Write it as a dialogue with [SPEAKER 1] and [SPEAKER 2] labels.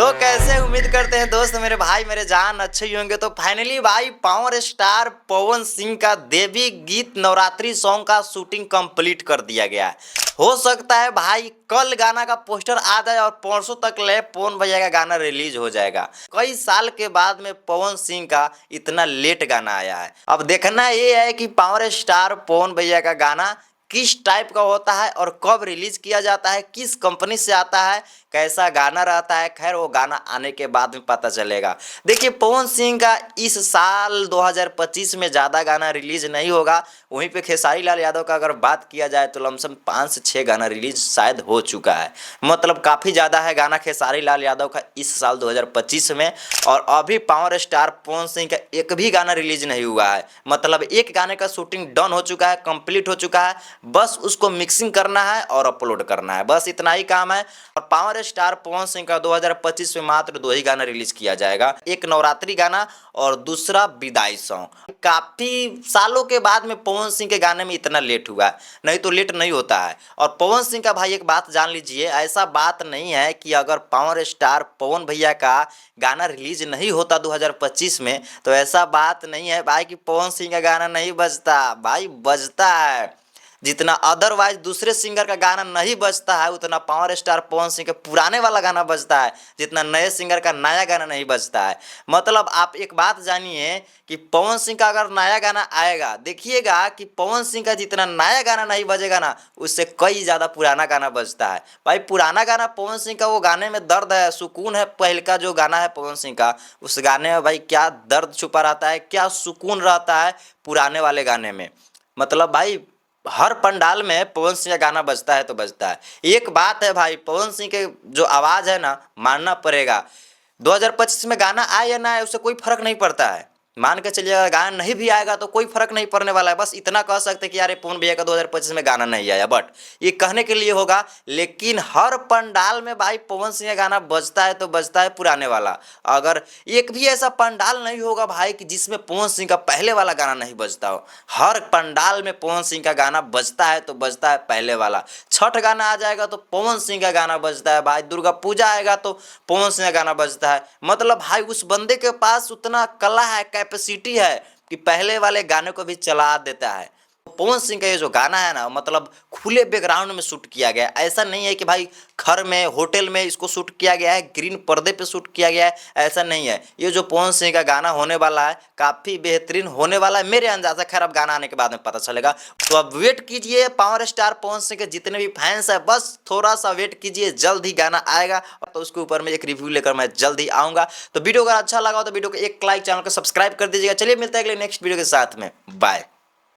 [SPEAKER 1] तो कैसे उम्मीद करते हैं दोस्त मेरे भाई मेरे जान अच्छे ही होंगे। तो फाइनली भाई पावर स्टार पवन सिंह का देवी गीत नवरात्रि सॉन्ग का शूटिंग कंप्लीट कर दिया गया है। हो सकता है भाई कल गाना का पोस्टर आ जाए और परसों तक ले पवन भैया का गाना रिलीज हो जाएगा। कई साल के बाद में पवन सिंह का इतना लेट गाना आया है। अब देखना ये है कि पावर स्टार पवन भैया का गाना किस टाइप का होता है और कब रिलीज किया जाता है, किस कंपनी से आता है, कैसा गाना रहता है। खैर वो गाना आने के बाद में पता चलेगा। देखिए पवन सिंह का इस साल 2025 में ज़्यादा गाना रिलीज नहीं होगा। वहीं पे खेसारी लाल यादव का अगर बात किया जाए तो लमसम 5 से 6 गाना रिलीज शायद हो चुका है। मतलब काफ़ी ज़्यादा है गाना खेसारी लाल यादव का इस साल 2025 में। और अभी पावर स्टार पवन सिंह का एक भी गाना रिलीज नहीं हुआ है। मतलब एक गाने का शूटिंग डन हो चुका है, कंप्लीट हो चुका है, बस उसको मिक्सिंग करना है और अपलोड करना है, बस इतना ही काम है। और पावर स्टार पवन सिंह का 2025 में मात्र 2 ही गाना रिलीज किया जाएगा, एक नवरात्रि गाना और दूसरा विदाई सॉन्ग। काफी सालों के बाद में पवन सिंह के गाने में इतना लेट हुआ है, नहीं तो लेट नहीं होता है। और पवन सिंह का भाई एक बात जान लीजिए, ऐसा बात नहीं है कि अगर पावर स्टार पवन भैया का गाना रिलीज नहीं होता 2025 में तो ऐसा बात नहीं है भाई कि पवन सिंह का गाना नहीं बजता। भाई बजता है, जितना अदरवाइज दूसरे सिंगर का गाना नहीं बजता है उतना पावर स्टार पवन सिंह के पुराने वाला गाना बजता है, जितना नए सिंगर का नया गाना नहीं बजता है। मतलब आप एक बात जानिए कि पवन सिंह का अगर नया गाना आएगा, देखिएगा कि पवन सिंह का जितना नया गाना नहीं बजेगा ना, उससे कई ज़्यादा पुराना गाना बजता है। भाई पुराना गाना पवन सिंह का, वो गाने में दर्द है, सुकून है। पहले का जो गाना है पवन सिंह का, उस गाने में भाई क्या दर्द छुपा रहता है, क्या सुकून रहता है पुराने वाले गाने में। मतलब भाई हर पंडाल में पवन सिंह का गाना बजता है तो बजता है। एक बात है भाई, पवन सिंह के जो आवाज़ है ना, मानना पड़ेगा। 2025 में गाना आए या ना आए उससे कोई फर्क नहीं पड़ता है। मान के चलिए अगर गाना नहीं भी आएगा तो कोई फर्क नहीं पड़ने वाला है। बस इतना कह सकते कि यार पवन भैया का 2025 में गाना नहीं आया, बट ये कहने के लिए होगा। लेकिन हर पंडाल में भाई पवन सिंह का गाना बजता है तो बजता है पुराने वाला। अगर एक भी ऐसा पंडाल नहीं होगा भाई कि जिसमें पवन सिंह का पहले वाला गाना नहीं बजता हो। हर पंडाल में पवन सिंह का गाना बजता है तो बजता है पहले वाला। छठ गाना आ जाएगा तो पवन सिंह का गाना बजता है भाई। दुर्गा पूजा आएगा तो पवन सिंह का गाना बजता है। मतलब भाई उस बंदे के पास उतना कला है, कैपेसिटी है कि पहले वाले गाने को भी चला देता है। पवन सिंह का ये जो गाना है ना, मतलब खुले बैकग्राउंड में शूट किया गया है। ऐसा नहीं है कि भाई घर में होटल में इसको शूट किया गया है, ग्रीन पर्दे पे शूट किया गया है, ऐसा नहीं है। ये जो पवन सिंह का गाना होने वाला है काफ़ी बेहतरीन होने वाला है मेरे अंदाजा। खैर अब गाना आने के बाद में पता चलेगा। तो अब वेट कीजिए, पावर स्टार पवन सिंह के जितने भी फैंस हैं बस थोड़ा सा वेट कीजिए, जल्द ही गाना आएगा। तो उसके ऊपर में एक रिव्यू लेकर मैं जल्द ही आऊँगा। तो वीडियो अगर अच्छा लगा हो तो वीडियो को एक लाइक, चैनल को सब्सक्राइब कर दीजिएगा। चलिए मिलता है अगले नेक्स्ट वीडियो के साथ में, बाय।